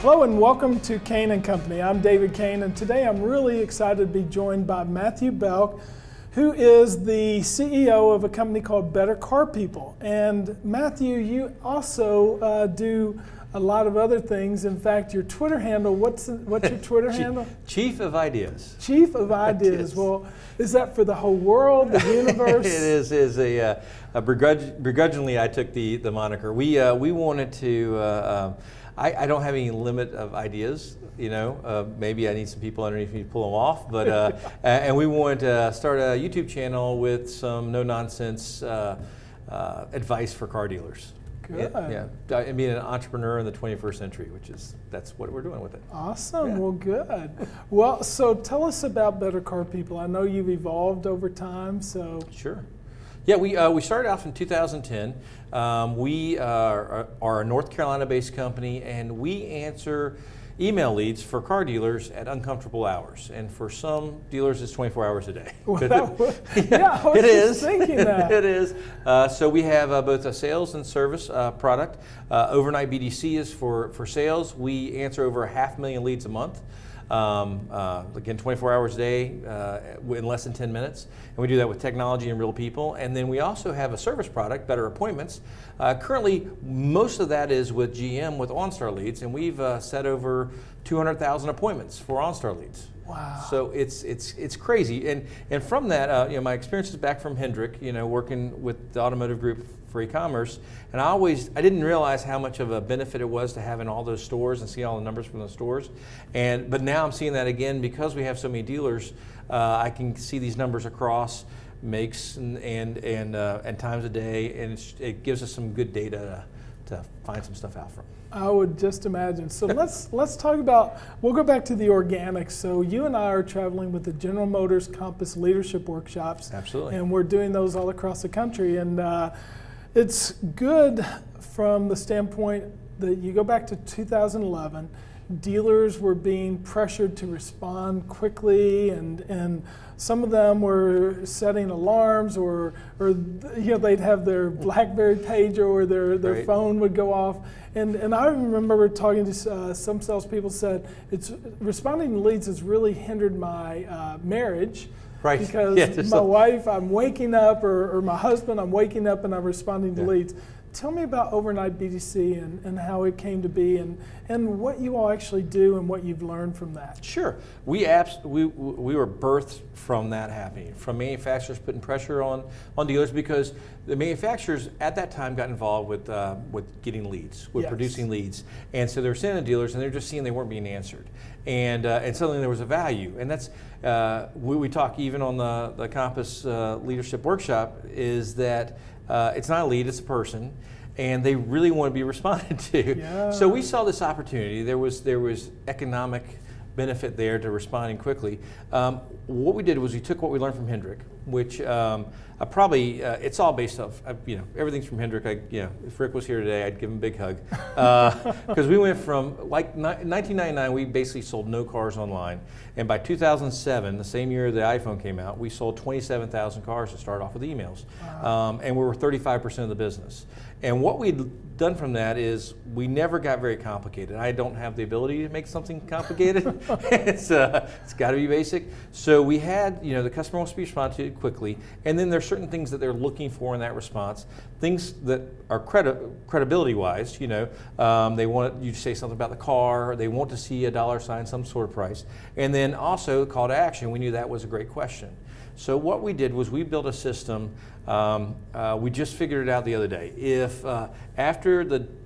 Hello and welcome to Kain and Company. I'm David Kain, and today I'm really excited to be joined by Matthew Belk, who is the CEO of a company called Better Car People. And Matthew, you also do a lot of other things. In fact, your Twitter handle, what's your Twitter handle? Chief of Ideas. Chief of Ideas. Well, is that for the whole world, the universe? It is begrudgingly I took the moniker. We wanted to. I don't have any limit of ideas, maybe I need some people underneath me to pull them off, but and we wanted to start a YouTube channel with some no-nonsense advice for car dealers. Good. Yeah, being an entrepreneur in the 21st century, that's what we're doing with it. Awesome. Yeah. Well, good. Well, so tell us about Better Car People. I know you've evolved over time, so. Sure. Yeah, we started off in 2010. We are a North Carolina-based company, and we answer email leads for car dealers at uncomfortable hours. And for some dealers, it's 24 hours a day. Well, I was just thinking that. It is. So we have both a sales and service product. Overnight BDC is for sales. We answer over 500,000 leads a month. Again, 24 hours a day in less than 10 minutes. And we do that with technology and real people. And then we also have a service product, Better Appointments. Currently, most of that is with GM with OnStar leads, and we've set over 200,000 appointments for OnStar leads. Wow. So it's crazy. And from that, my experiences back from Hendrick, working with the Automotive group for e-commerce, and I didn't realize how much of a benefit it was to having all those stores and see all the numbers from those stores. But now I'm seeing that again because we have so many dealers. I can see these numbers across makes and times a day, and it gives us some good data to find some stuff out from. I would just imagine. So let's talk about, we'll go back to the organics. So you and I are traveling with the General Motors Compass Leadership Workshops. Absolutely. And we're doing those all across the country. And it's good from the standpoint that you go back to 2011, dealers were being pressured to respond quickly, and some of them were setting alarms, or they'd have their BlackBerry pager or their Right. phone would go off. And I remember talking to some salespeople said, responding to leads has really hindered my marriage. Right. Because my wife, I'm waking up, or my husband, I'm waking up and I'm responding to leads. Tell me about Overnight BDC and how it came to be, and what you all actually do and what you've learned from that. Sure. We were birthed from that happening, from manufacturers putting pressure on dealers, because the manufacturers at that time got involved with getting leads, with producing leads. And so they were sending to dealers, and they're just seeing they weren't being answered. And suddenly there was a value. And that's, we talk even on the Compass Leadership Workshop, is that it's not a lead, it's a person, and they really want to be responded to. Yeah. So we saw this opportunity. There was economic benefit there to responding quickly. What we did was we took what we learned from Hendrick, which it's all based off, everything's from Hendrick. If Rick was here today, I'd give him a big hug. Because we went from, 1999, we basically sold no cars online. And by 2007, the same year the iPhone came out, we sold 27,000 cars to start off with emails. Wow. And we were 35% of the business. And what we'd done from that is we never got very complicated. I don't have the ability to make something complicated. It's got to be basic. So we had, the customer wants to be responded to quickly, and then there's certain things that they're looking for in that response, things that are credibility-wise. They want you to say something about the car, they want to see a dollar sign, some sort of price, and then also call to action. We knew that was a great question. So what we did was we built a system. We just figured it out the other day. If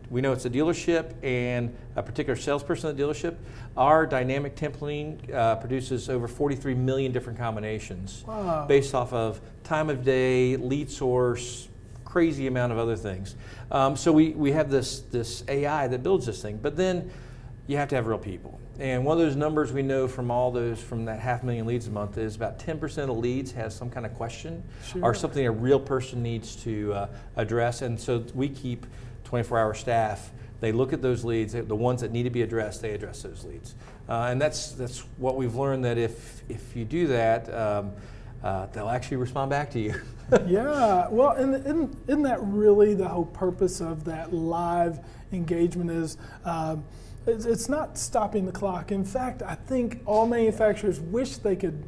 we know it's a dealership and a particular salesperson at the dealership, our dynamic templating produces over 43 million different combinations. Wow. Based off of time of day, lead source, crazy amount of other things. So we have this AI that builds this thing, but then you have to have real people. And one of those numbers we know from from that 500,000 leads a month is about 10% of the leads has some kind of question or something a real person needs to address. And so we keep 24-hour staff. They look at those leads, the ones that need to be addressed, they address those leads. And that's what we've learned, that if you do that, they'll actually respond back to you. Yeah, well, and isn't that really the whole purpose of that live engagement is it's not stopping the clock. In fact, I think all manufacturers wish they could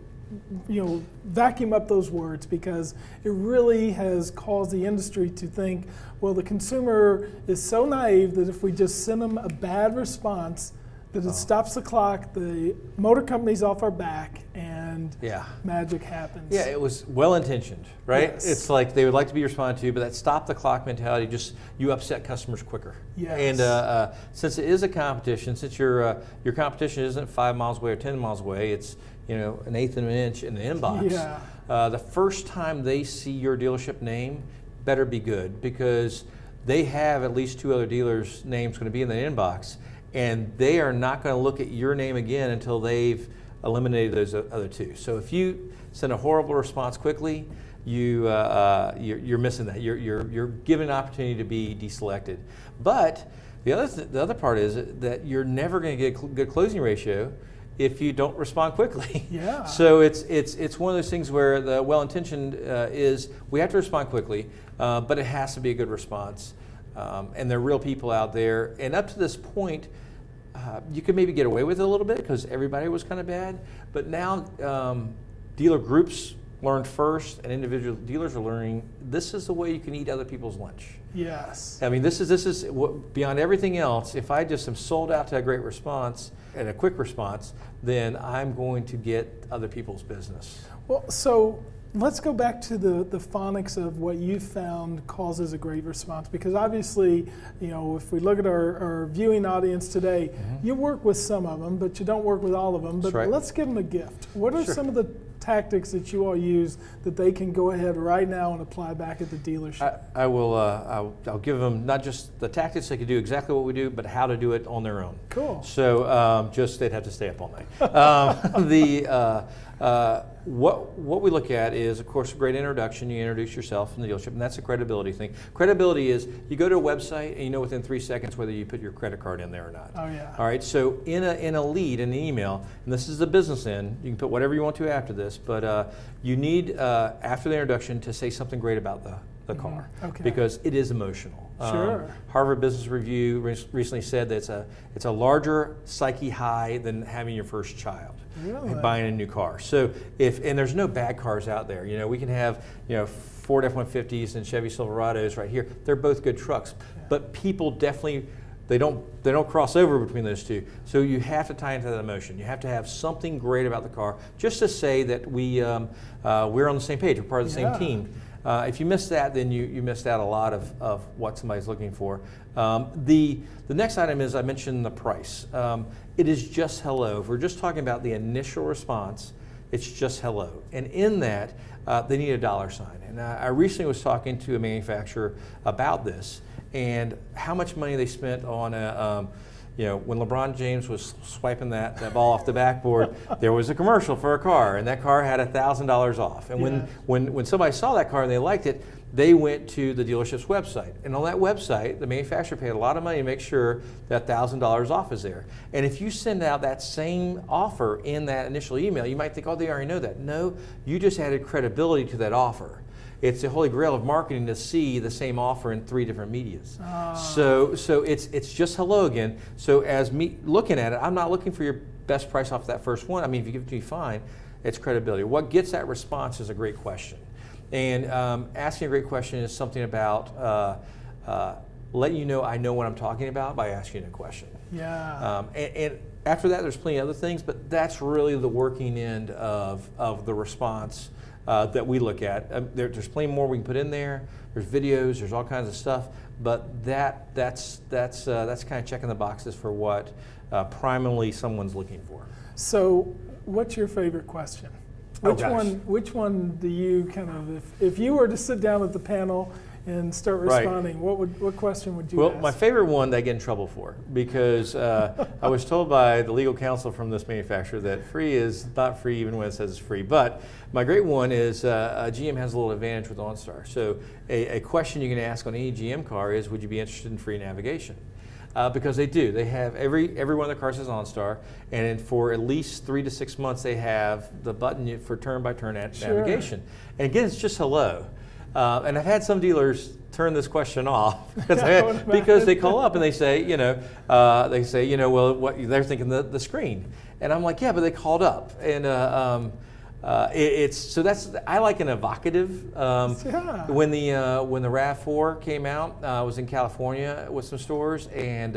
vacuum up those words, because it really has caused the industry to think, well, the consumer is so naive that if we just send them a bad response, that it stops the clock, the motor company's off our back, and magic happens. Yeah, it was well-intentioned, right? Yes. It's like they would like to be responded to, but that stop-the-clock mentality, you upset customers quicker. Yes. And since it is a competition, since your competition isn't 5 miles away or 10 miles away, it's an eighth of an inch in the inbox. Yeah. The first time they see your dealership name better be good, because they have at least 2 other dealers' names going to be in the inbox, and they are not going to look at your name again until they've eliminated those other 2. So if you send a horrible response quickly, you're missing that. You're given an opportunity to be deselected. But the other part is that you're never going to get a good closing ratio if you don't respond quickly. Yeah. So it's one of those things where the well-intentioned is we have to respond quickly, but it has to be a good response. And there are real people out there. And up to this point, you could maybe get away with it a little bit because everybody was kind of bad. But now dealer groups learned first, and individual dealers are learning this is the way you can eat other people's lunch. Yes. I mean, this is beyond everything else. If I just am sold out to a great response and a quick response, then I'm going to get other people's business. Well, so let's go back to the phonics of what you found causes a great response, because obviously, if we look at our viewing audience today, you work with some of them, but you don't work with all of them. But right. Let's give them a gift. What are some of the tactics that you all use that they can go ahead right now and apply back at the dealership? I'll give them not just the tactics they can do exactly what we do, but how to do it on their own. Cool. So just they'd have to stay up all night. What we look at is, of course, a great introduction. You introduce yourself in the dealership, and that's a credibility thing. Credibility is you go to a website and you know within 3 seconds whether you put your credit card in there or not. Oh yeah. All right. So in a lead, in an email, and this is the business end. You can put whatever you want to after this, but you need after the introduction to say something great about the car, because it is emotional. Sure. Harvard Business Review recently said that it's a larger psyche high than having your first child. Really? And buying a new car. So and there's no bad cars out there. We can have Ford F-150s and Chevy Silverados right here. They're both good trucks, but people definitely they don't cross over between those two. So you have to tie into that emotion. You have to have something great about the car, just to say that we're on the same page. We're part of the same team. If you miss that, then you missed out a lot of what somebody's looking for. The next item is, I mentioned the price. It is just hello. If we're just talking about the initial response, it's just hello. And in that, they need a dollar sign. And I recently was talking to a manufacturer about this and how much money they spent on when LeBron James was swiping that ball off the backboard, there was a commercial for a car, and that car had $1,000 off. And when somebody saw that car and they liked it, they went to the dealership's website. And on that website, the manufacturer paid a lot of money to make sure that $1,000 off is there. And if you send out that same offer in that initial email, you might think, oh, they already know that. No, you just added credibility to that offer. It's the holy grail of marketing to see the same offer in 3 different medias. So it's just hello again. So as me looking at it, I'm not looking for your best price off that first one. I mean, if you give it to me, fine. It's credibility. What gets that response is a great question. And asking a great question is something about letting you know I know what I'm talking about by asking a question. Yeah. And after that, there's plenty of other things, but that's really the working end of the response that we look at. There's plenty more we can put in there. There's videos. There's all kinds of stuff. But that's kind of checking the boxes for what primarily someone's looking for. So, what's your favorite question? Which one do you kind of, if you were to sit down with the panel and start responding, what question would you ask? Well, my favorite one that I get in trouble for, because I was told by the legal counsel from this manufacturer that free is not free even when it says it's free. But my great one is GM has a little advantage with OnStar. So a question you can ask on any GM car is, would you be interested in free navigation? because they do. They have every one of their cars has OnStar, and for at least 3 to 6 months they have the button for turn-by-turn navigation. And again, it's just hello. And I've had some dealers turn this question off because they call up and they say, well, what they're thinking the screen, and I'm like, yeah, but they called up, and I like an evocative. When the RAV4 came out, I was in California with some stores, and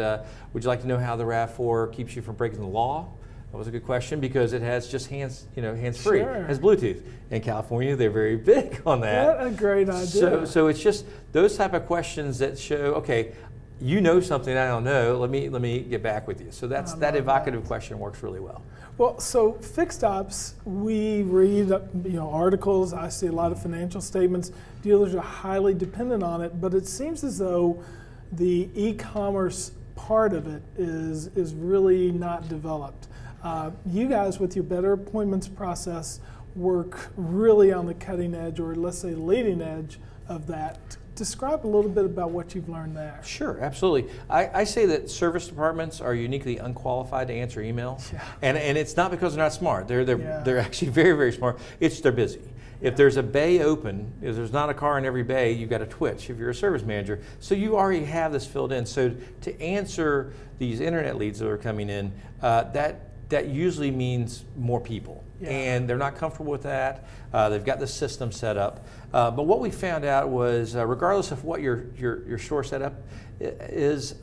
would you like to know how the RAV4 keeps you from breaking the law? That was a good question because it has just hands-free, has Bluetooth. In California, they're very big on that. What a great idea. So it's just those type of questions that show, okay, you know something I don't know. Let me get back with you. So that evocative question works really well. Well, so fixed ops, we read articles. I see a lot of financial statements. Dealers are highly dependent on it, but it seems as though the e-commerce part of it is really not developed. You guys, with your better appointments process, work really on the cutting edge, or let's say leading edge of that. Describe a little bit about what you've learned there. Sure, absolutely. I say that service departments are uniquely unqualified to answer emails, and it's not because they're not smart. They're actually very, very smart. They're busy. If there's a bay open, if there's not a car in every bay, you've got a twitch if you're a service manager. So you already have this filled in. So to answer these internet leads that are coming in, that usually means more people. And they're not comfortable with that. They've got the system set up. But what we found out was, regardless of what your store setup is,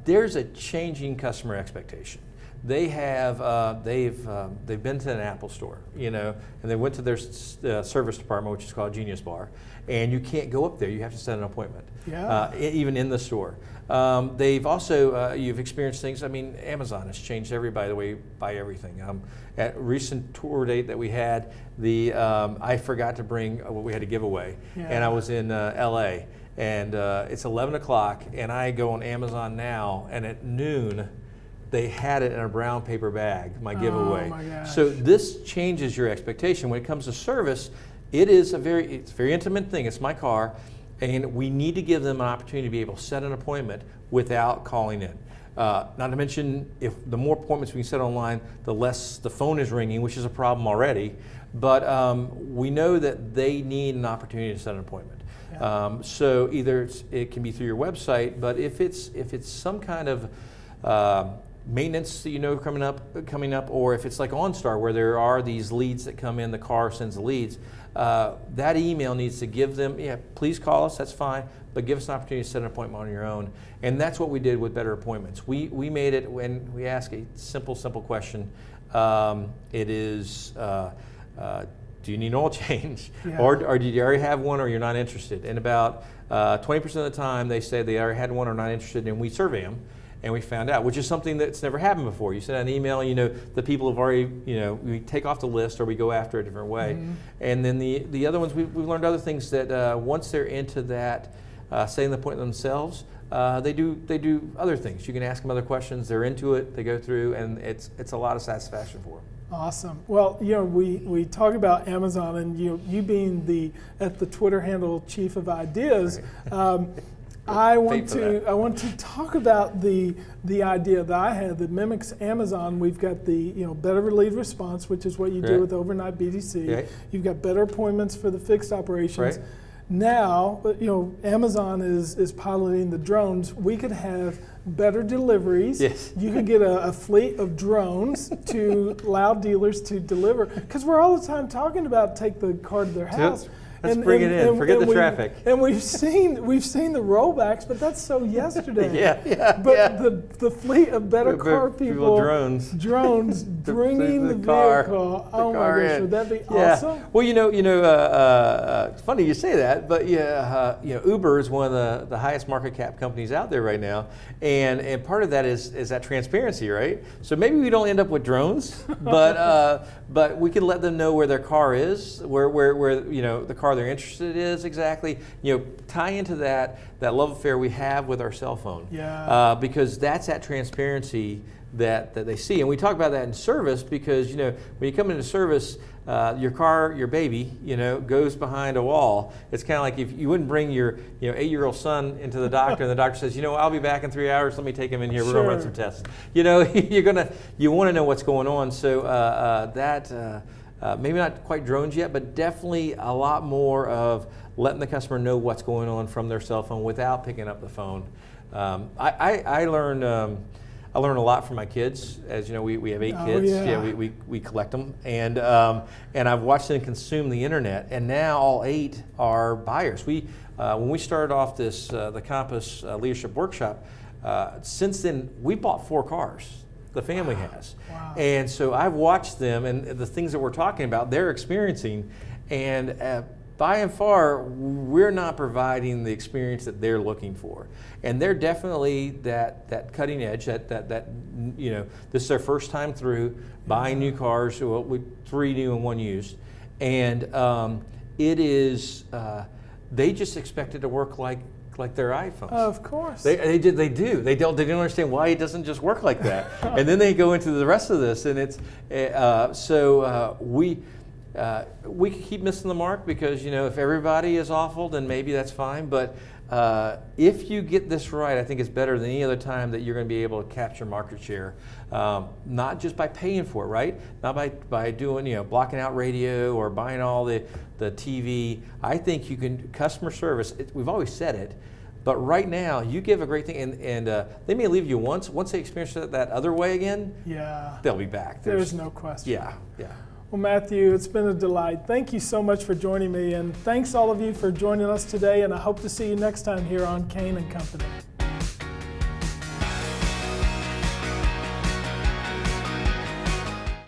there's a changing customer expectation. They've been to an Apple store, and they went to their service department, which is called Genius Bar, and you can't go up there. You have to set an appointment, even in the store. They've also, you've experienced things. I mean, Amazon has changed everybody the way buy everything. At a recent tour date that we had, I forgot to bring what we had to give away, and I was in LA, and it's 11 o'clock, and I go on Amazon now, and at noon, they had it in a brown paper bag, my giveaway. Oh my gosh. So this changes your expectation. When it comes to service, it's a very intimate thing. It's my car, and we need to give them an opportunity to be able to set an appointment without calling in. Not to mention, if the more appointments we can set online, the less the phone is ringing, which is a problem already. But we know that they need an opportunity to set an appointment. So either it can be through your website, but if it's some kind of maintenance that coming up, or if it's like OnStar where there are these leads that come in, the car sends the leads, that email needs to give them, please call us, that's fine, but give us an opportunity to set an appointment on your own. And that's what we did with Better Appointments. We made it when we ask a simple question. It is, do you need an oil change? Or do you already have one, or you're not interested? And about 20% of the time they say they already had one or not interested, and we survey them. And we found out, which is something that's never happened before. You send out an email, the people have already, we take off the list or we go after a different way. Mm-hmm. And then the other ones, we've learned other things that once they're into that, setting the appointment themselves, they do other things. You can ask them other questions, they're into it, they go through, and it's a lot of satisfaction for them. Awesome. Well, we talk about Amazon, and you being at the Twitter handle Chief of Ideas. Right. I want to talk about the idea that I had that mimics Amazon. We've got the better lead response, which is what you do with overnight BDC. Right. You've got better appointments for the fixed operations. Right. Now, Amazon is piloting the drones. We could have better deliveries. Yes. You could get a fleet of drones to allow dealers to deliver, because we're all the time talking about take the car to their house. Yep. Let's bring it in. Forget the traffic. And we've seen the rollbacks, but that's so yesterday. But the fleet of better car people, drones bringing the vehicle. Oh my gosh, would that be awesome? Well, it's funny you say that, but Uber is one of the highest market cap companies out there right now, and part of that is that transparency, right? So maybe we don't end up with drones, but we can let them know where their car is, where the car they're interested is exactly. Tie into that love affair we have with our cell phone. Yeah. Because that's that transparency that they see. And we talk about that in service because, you know, when you come into service, your car, your baby, you know, goes behind a wall. It's kind of like if you wouldn't bring your, you know, 8-year-old son into the doctor and the doctor says, you know, I'll be back in 3 hours. Let me take him in here. We're going to run some tests. You know, you want to know what's going on. So maybe not quite drones yet, but definitely a lot more of letting the customer know what's going on from their cell phone without picking up the phone. I learn a lot from my kids. As you know, we have 8 kids. Yeah, we collect them, and I've watched them consume the internet. And now all 8 are buyers. When we started off this the Compass Leadership Workshop, since then we bought 4 cars. The family has. Wow. And so I've watched them and the things that we're talking about, they're experiencing. And by and far, we're not providing the experience that they're looking for. And they're definitely that cutting edge, that you know, this is their first time through buying new cars, with 3 new and 1 used. And it is, they just expect it to work like their iPhones. Of course. They do. They don't understand why it doesn't just work like that. And then they go into the rest of this, and it's we could keep missing the mark because, you know, if everybody is awful, then maybe that's fine. But if you get this right, I think it's better than any other time that you're going to be able to capture market share. Not just by paying for it, right? Not by doing, you know, blocking out radio or buying all the TV. I think you can customer service. We've always said it. But right now, you give a great thing, and they may leave you once they experience it that other way again, they'll be back. There's no question. Yeah. Well, Matthew, it's been a delight. Thank you so much for joining me, and thanks all of you for joining us today, and I hope to see you next time here on Kain & Company.